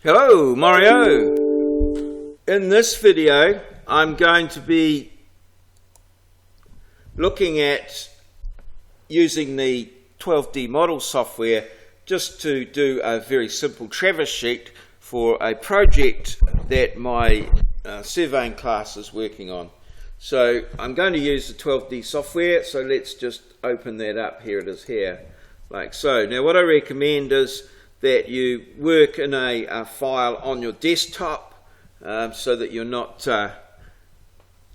Hello, Mario! In this video, I'm going to be looking at using the 12D model software just to do a very simple Traverse sheet for a project that my surveying class is working on. So I'm going to use the 12D software, so let's just open that up. Here it is here, like so. Now what I recommend is that you work in a file on your desktop so that you're not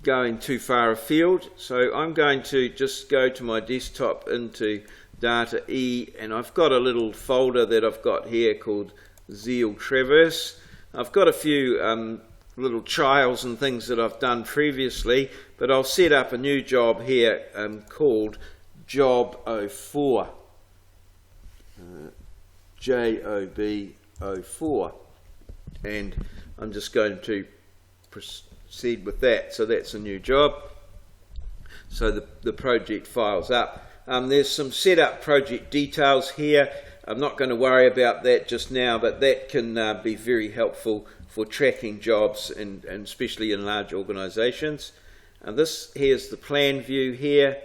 going too far afield. So I'm going to just go to my desktop into Data E, and I've got a little folder that I've got here called Zeal Traverse. I've got a few little trials and things that I've done previously, but I'll set up a new job here called Job 04. Job 04, and I'm just going to proceed with that. So that's a new job. So the project files up. There's some setup project details here. I'm not going to worry about that just now, but that can be very helpful for tracking jobs, and especially in large organizations. And this here's the plan view here.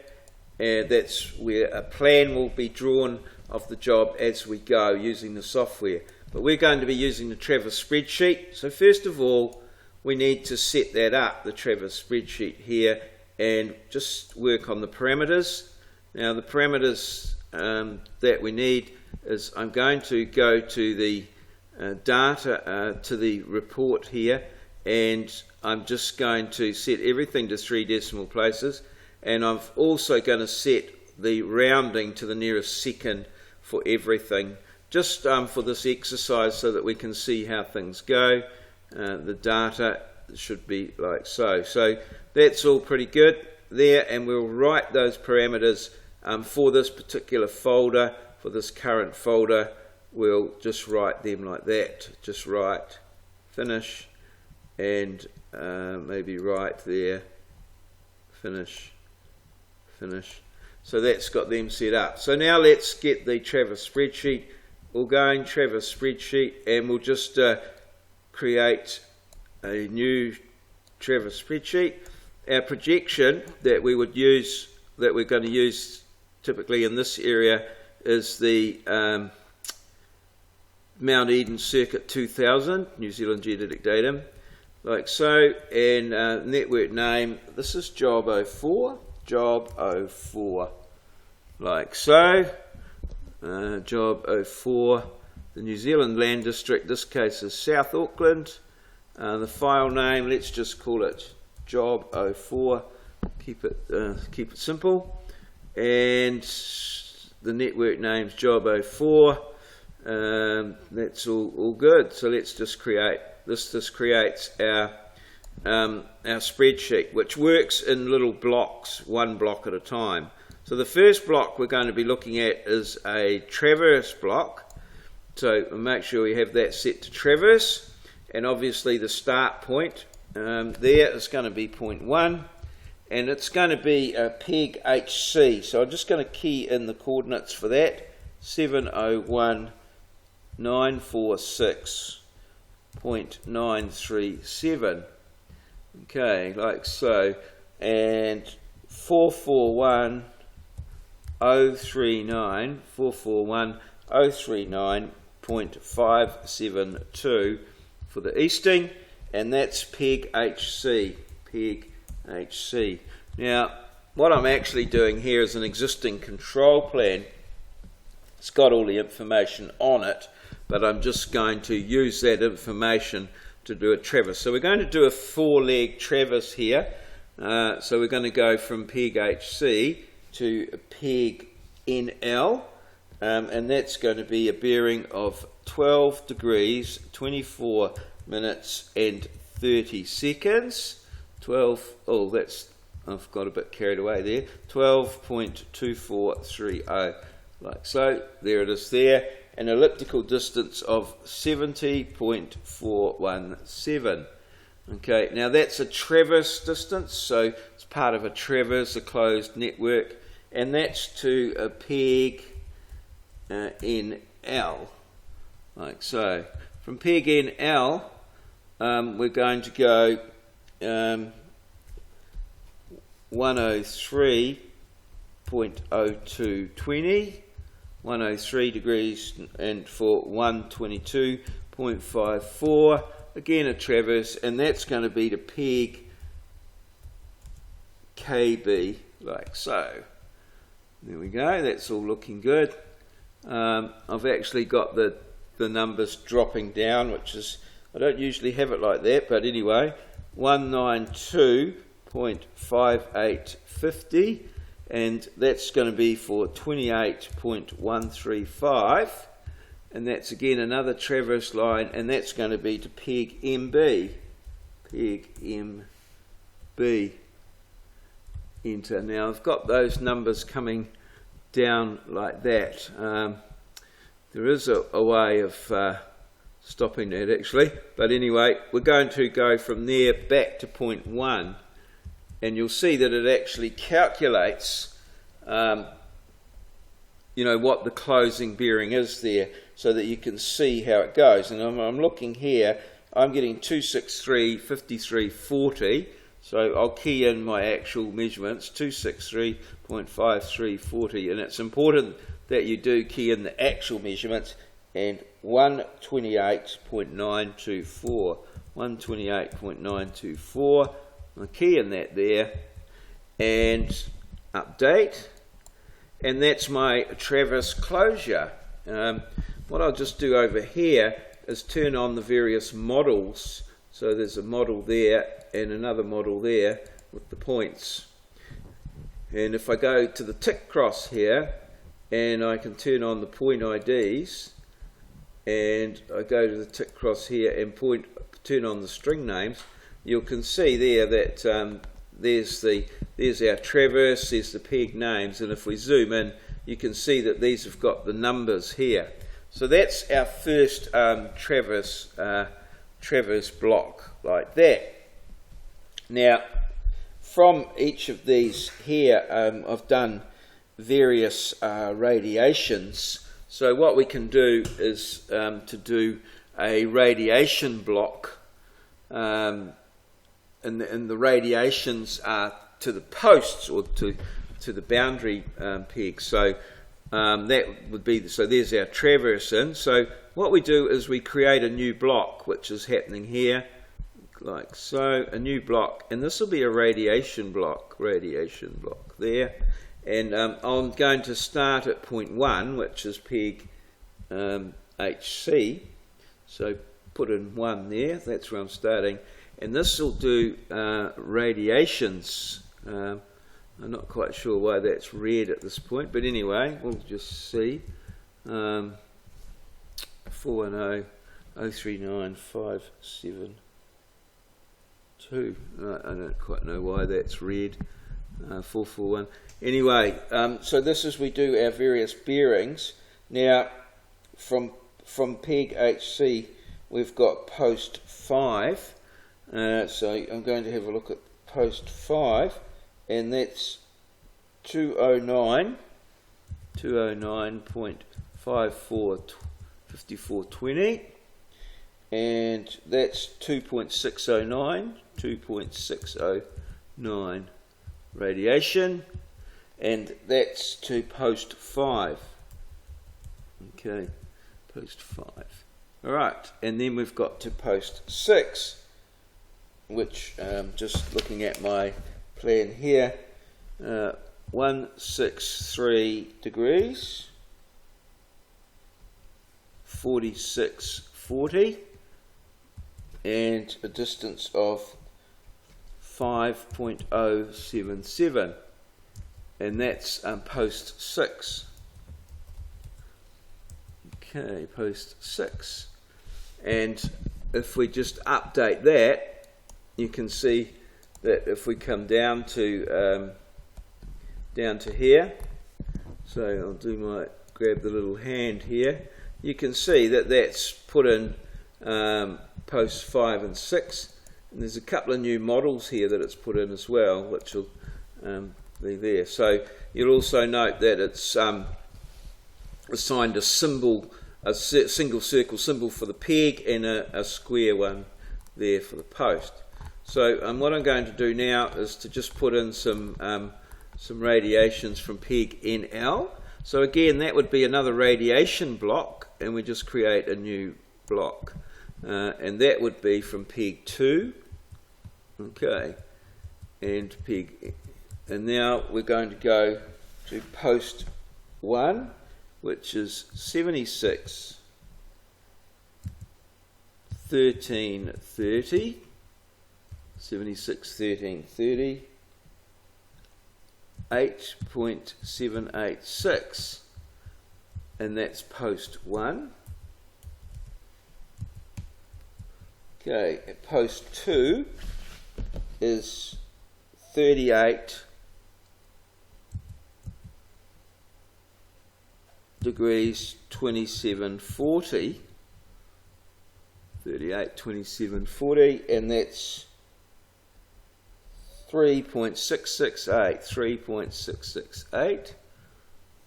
That's where a plan will be drawn of the job as we go using the software. But we're going to be using the Traverse spreadsheet. So first of all, we need to set that up, the Traverse spreadsheet here, and just work on the parameters. Now the parameters that we need is, I'm going to go to the data, to the report here, and I'm just going to set everything to 3 decimal places, and I'm also going to set the rounding to the nearest second for everything, just for this exercise so that we can see how things go. The data should be like so. So that's all pretty good there, and we'll write those parameters for this particular folder, for this current folder. We'll just write them like that. Just write finish, and maybe write there finish. So that's got them set up. So now let's get the Traverse spreadsheet all going. Traverse spreadsheet, and we'll just create a new Traverse spreadsheet. Our projection that we would use, that we're going to use typically in this area, is the Mount Eden Circuit 2000 New Zealand geodetic datum, like so. And network name, this is Job 04. Job 04, like so. Job 04, the New Zealand Land District, this case is South Auckland. The file name, let's just call it Job 04, keep it simple. And the network name's Job 04. That's all good. So let's just create this. This creates our spreadsheet, which works in little blocks, one block at a time. So the first block we're going to be looking at is a Traverse block. So we'll make sure we have that set to Traverse, and obviously the start point there is going to be point 1, and it's going to be a peg HC. So I'm just going to key in the coordinates for that, 701,946.937. Okay, like so, and 441,039 for the easting, and that's peg HC, peg HC. Now what I'm actually doing here is an existing control plan. It's got all the information on it, but I'm just going to use that information to do a traverse. So we're going to do a 4-leg traverse here. So we're going to go from peg HC to peg NL, and that's going to be a bearing of 12 degrees, 24 minutes and 30 seconds. 12, oh that's, I've got a bit carried away there, 12.2430, like so. There it is there. An elliptical distance of 70.417. Okay, now that's a traverse distance, so it's part of a traverse, a closed network, and that's to a peg NL, like so. from peg NL, we're going to go 103.0220, 103 degrees, and for 122.54, again a traverse, and that's going to be to peg KB, like so. There we go, that's all looking good. I've actually got the numbers dropping down, which is, I don't usually have it like that, but anyway, 192.5850, and that's going to be for 28.135, and that's again another traverse line, and that's going to be to peg MB, enter. Now I've got those numbers coming down like that. There is a way of stopping that actually, but anyway, we're going to go from there back to point 1, and you'll see that it actually calculates you know, what the closing bearing is there, so that you can see how it goes. And I'm looking here, I'm getting 263.5340, so I'll key in my actual measurements, 263.5340, and it's important that you do key in the actual measurements, and 128.924, 128.924, I'll key in that there, and update, and that's my traverse closure. What I'll just do over here is turn on the various models. So there's a model there and another model there with the points. And if I go to the tick cross here, and I can turn on the point IDs, and I go to the tick cross here and turn on the string names, you can see there that there's our traverse, there's the peg names, and if we zoom in, you can see that these have got the numbers here. So that's our first traverse block, like that. Now, from each of these here, I've done various radiations. So what we can do is to do a radiation block, and the radiations are to the posts, or to the boundary pegs. So that would be, so there's our traverse in. So what we do is we create a new block, which is happening here, like so, a new block, and this will be a radiation block there. And I'm going to start at point 1, which is peg HC. So put in 1 there, that's where I'm starting. And this will do radiations. I'm not quite sure why that's red at this point, but anyway, we'll just see. 410-039-572. I don't quite know why that's red. 441. Anyway, so this is, we do our various bearings. Now, from peg HC, we've got post 5. So I'm going to have a look at post 5, and that's 209.5420, and that's 2.609 radiation, and that's to post 5. Okay, post 5. Alright, and then we've got to post 6, which, just looking at my plan here, 163 degrees, 4640, and a distance of 5.077, and that's post 6. Okay, post 6, and if we just update that, you can see that if we come down to here, so I'll grab the little hand here, you can see that that's put in posts 5 and 6, and there's a couple of new models here that it's put in as well, which will be there. So you'll also note that it's assigned a symbol a single circle symbol for the peg and a square one there for the post. So what I'm going to do now is to just put in some radiations from peg NL. So again, that would be another radiation block, and we just create a new block, and that would be from peg 2, okay, and peg, and now we're going to go to post 1, which is 76 13 30, 76 13 30, 8.786, and that's post 1. Okay, post 2 is 38 degrees 2740, 38 2740, and that's 3.668,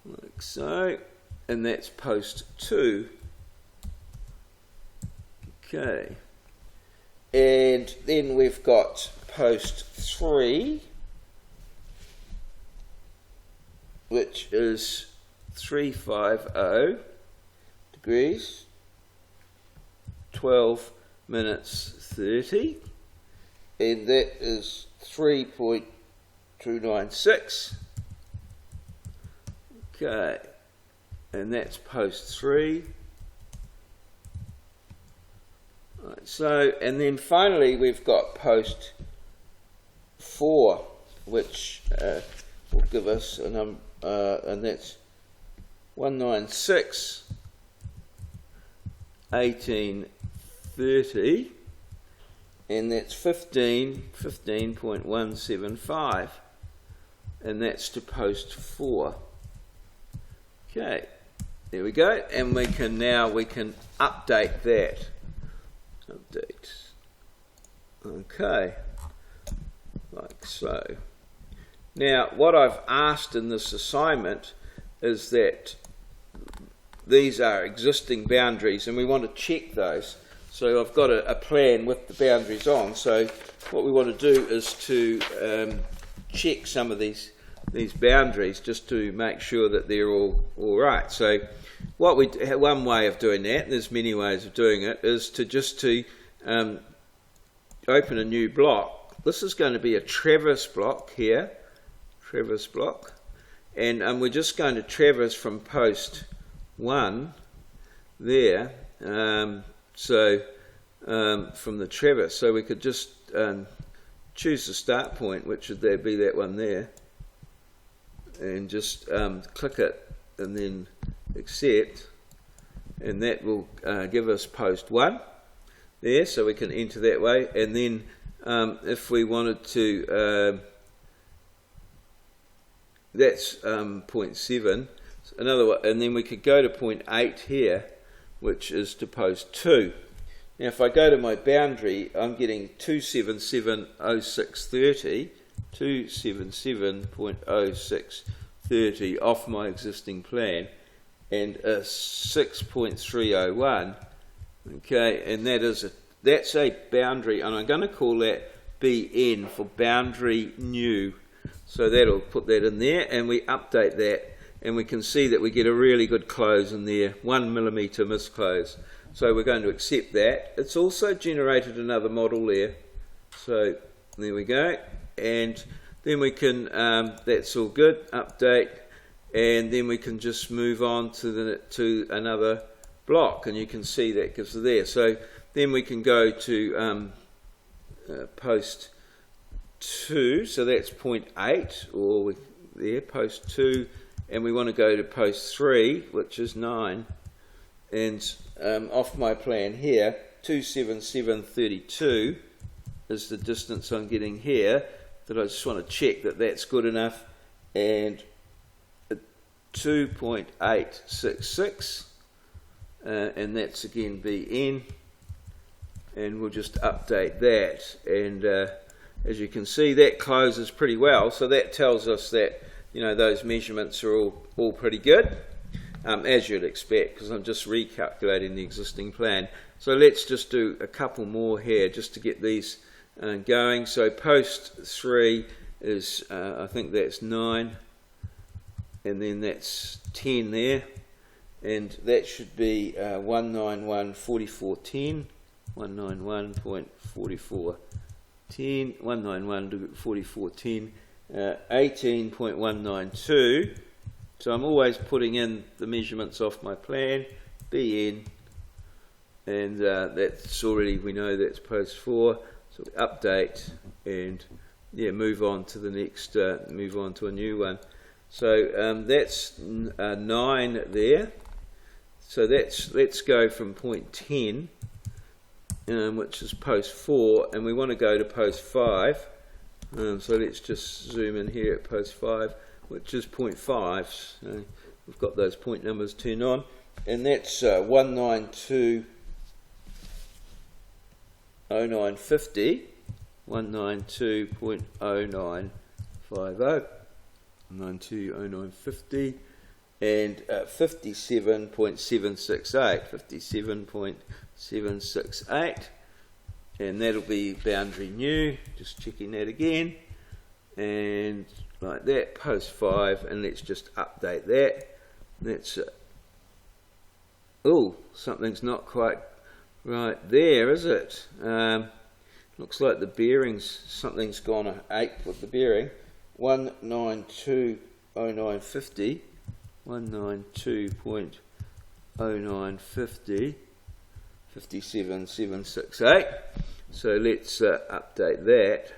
like so, and that's post 2. Okay, and then we've got post 3, which is 350 degrees 12 minutes 30, and that is 3.296. Okay, and that's post 3. Right, so, and then finally we've got post 4, which will give us a number, and that's 196 1830, and that's 15.175, and that's to post 4. Okay, there we go, and we can update that. Okay, like so. Now, what I've asked in this assignment is that these are existing boundaries, and we want to check those. So I've got a plan with the boundaries on. So what we want to do is to check some of these boundaries just to make sure that they're all right. So one way of doing that, and there's many ways of doing it, is to open a new block. This is going to be a traverse block here, traverse block, and we're just going to traverse from post 1 there, from the traverse. So we could just choose the start point, which would be that one there, and just click it and then accept, and that will give us post 1 there, so we can enter that way. And then if we wanted to, that's point 7, another one, and then we could go to point 8 here, which is to post 2. Now if I go to my boundary, I'm getting 277.0630, 277.0630 off my existing plan, and a 6.301. Okay, and that's a boundary, and I'm going to call that BN for boundary new. So that'll put that in there, and we update that, and we can see that we get a really good close in there, 1 millimeter misclose. So we're going to accept that. It's also generated another model there. So there we go, and then we can, that's all good, update, and then we can just move on to another block, and you can see that gives it there. So then we can go to post 2, so that's point 8, or there, post 2, and we want to go to post 3, which is 9, and off my plan here, 277.32 is the distance I'm getting here, that I just want to check that that's good enough, and 2.866, and that's again BN, and we'll just update that, and as you can see, that closes pretty well. So that tells us that those measurements are all pretty good. as you'd expect, because I'm just recalculating the existing plan. So let's just do a couple more here just to get these going. So post 3 is, I think that's 9, and then that's 10 there, and that should be 191.4410, 191.4410, 191.4410, 18.192. So I'm always putting in the measurements off my plan, BN, and that's already, we know that's post 4. So update and move on to the next, move on to a new one. So that's 9 there. So let's go from point 10, which is post 4, and we want to go to post 5. So let's just zoom in here at post 5, which is point 5. So we've got those point numbers turned on, and that's 192.0950, 192.0950, 192.0950, and 57.768, 57.768, and that'll be boundary new. Just checking that again, and like that, post 5, and let's just update that. That's oh, something's not quite right there, is it? Looks like the bearings, something's gone ape with the bearing. 192.0950, 192.0950, 57.768. So let's update that,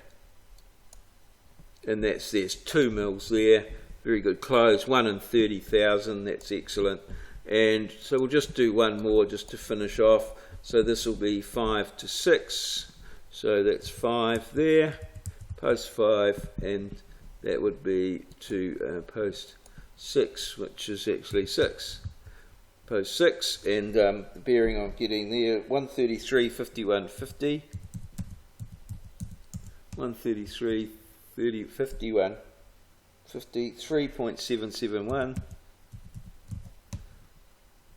and there's 2 mils there. Very good close. 1 in 30,000. That's excellent. And so we'll just do one more just to finish off. So this will be 5 to 6. So that's 5 there, post 5, and that would be to post 6, which is actually 6. Post 6, and the bearing I'm getting there, 133.51.50, 133.51, 53.771.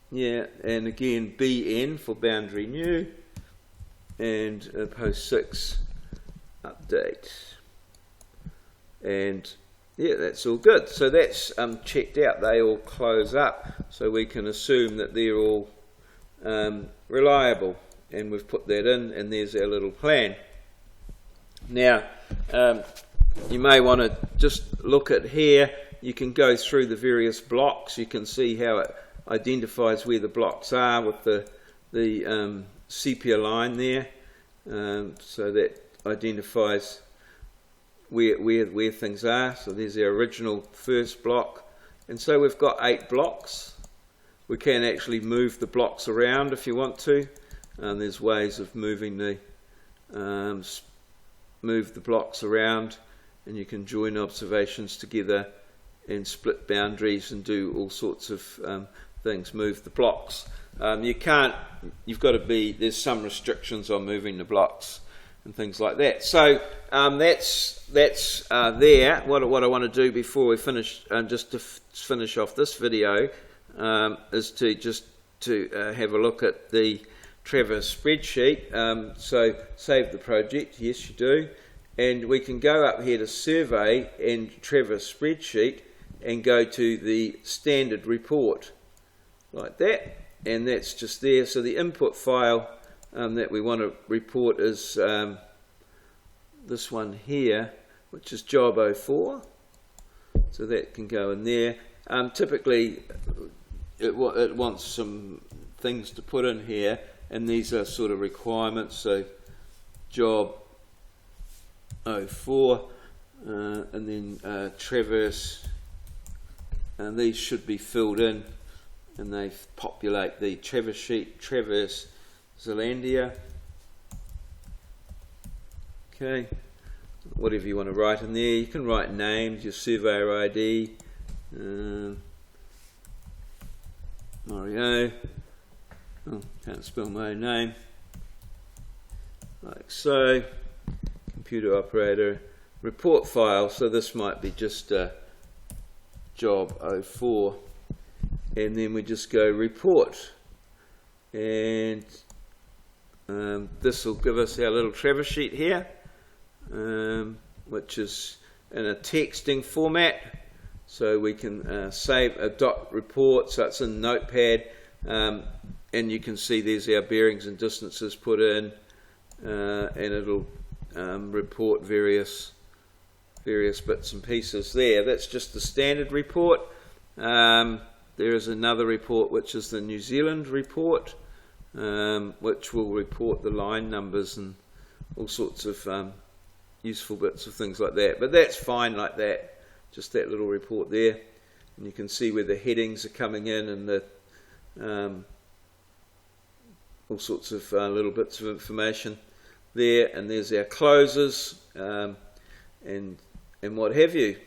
Yeah, and again BN for boundary new, and post 6 update, and yeah, that's all good. So that's checked out. They all close up, so we can assume that they're all reliable, and we've put that in, and there's our little plan. Now you may want to just look at here. You can go through the various blocks. You can see how it identifies where the blocks are with the sepia line there, so that identifies where things are. So there's our original first block, and so we've got 8 blocks. We can actually move the blocks around if you want to, and there's ways of moving the move the blocks around, and you can join observations together and split boundaries and do all sorts of things, move the blocks. You can't, you've got to be, there's some restrictions on moving the blocks and things like that. So that's there. What I want to do before we finish, just to finish off this video, is to have a look at the TRAVERSE spreadsheet. So save the project, yes you do, and we can go up here to survey and TRAVERSE spreadsheet and go to the standard report like that, and that's just there. So the input file that we want to report is this one here, which is job 04, so that can go in there. Typically it wants some things to put in here, and these are sort of requirements. So job 04, and then TRAVERSE, and these should be filled in, and they populate the TRAVERSE sheet, TRAVERSE Zealandia. Okay, whatever you want to write in there. You can write names, your surveyor ID, Mario, oh, can't spell my own name, like so, computer operator, report file. So this might be just job 04, and then we just go report, and this will give us our little Traverse sheet here, which is in a texting format, so we can save a dot report, so it's in Notepad, and you can see there's our bearings and distances put in, and it'll report various bits and pieces there. That's just the standard report. There is another report which is the New Zealand report, which will report the line numbers and all sorts of useful bits of things like that. But that's fine like that, just that little report there. And you can see where the headings are coming in and the all sorts of little bits of information there. And there's our closes and what have you.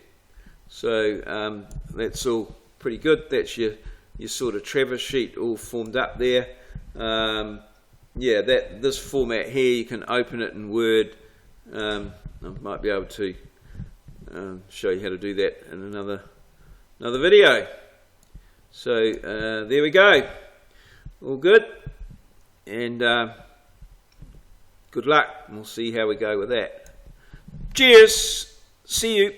So that's all pretty good. That's your sort of Traverse sheet all formed up there. Yeah, this format here, you can open it in Word. I might be able to show you how to do that in another video. So there we go, all good, and good luck, and we'll see how we go with that. Cheers, see you.